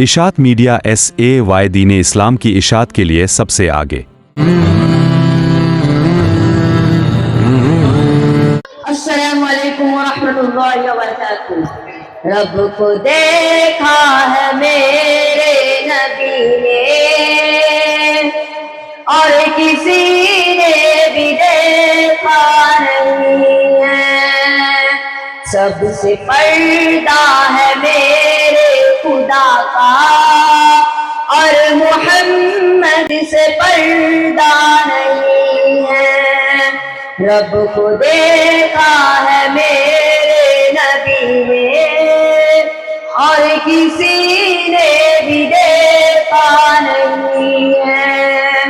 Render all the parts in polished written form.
اشاعت media SAY دین اسلام کی اشاعت کے لیے سب سے آگے۔ السلام علیکم ورحمۃ اللہ وبرکاتہ۔ رب کو دیکھا ہے میرے نبی نے اور کسی نے بھی دیکھا نہیں ہے، سب سے پردہ ہے میرے خدا کا اور محمد سے پردہ نہیں ہے۔ رب کو دیکھا ہے میرے نبی نے اور کسی نے بھی دیکھا نہیں ہے،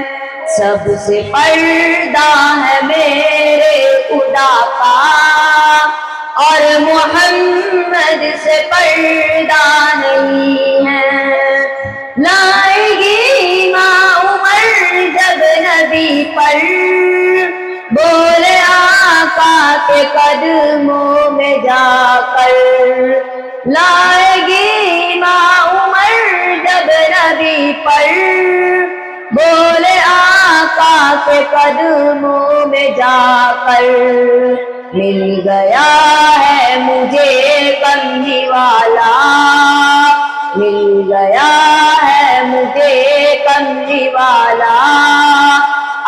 سب سے پردہ ہے میرے خدا کا اور محمد سے پردہ نہیں ہے۔ لائے گی ماں عمر جب نبی پر، بولے آقا کے قدموں میں جا کر، لائے گی ماں عمر جب نبی پر، بولے آقا کے قدموں میں جا کر، مل گیا ہے مجھے کملی والا، مل گیا ہے مجھے کملی والا،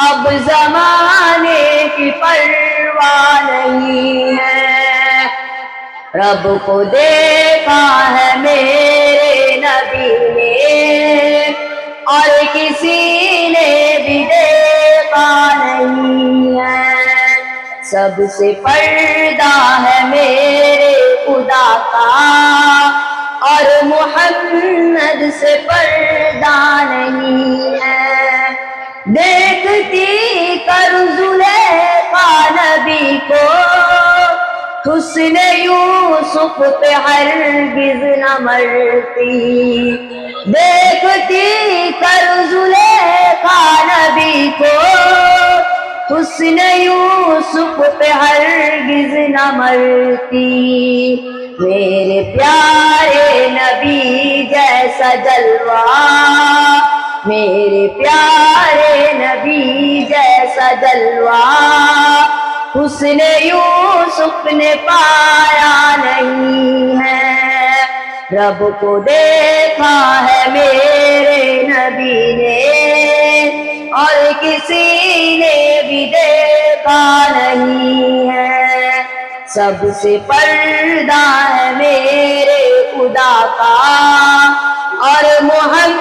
اب زمانے کی پرواہ نہیں ہے۔ رب کو دیکھا ہے میرے نبی نے اور کسی نے بھی دیکھا نہیں ہے، سب سے پردہ ہے میرے خدا کا اور محمد سے پردہ نہیں ہے۔ دیکھتی کر زلیخا نبی کو، حسن یوسف پہ ہرگز نہ مرتی، دیکھتی کر زلیخا نبی کو، حسن یوسف پہ ہرگز نہ مرتی، میرے پیارے نبی جیسا جلوہ، میرے پیارے نبی جیسا جلوہ، حسن یوسف نے پایا نہیں ہے۔ رب کو دیکھا ہے میرے نبی نے اور کسی نے بھی دیکھا نہیں ہے، سب سے پردہ ہے میرے خدا کا اور محمد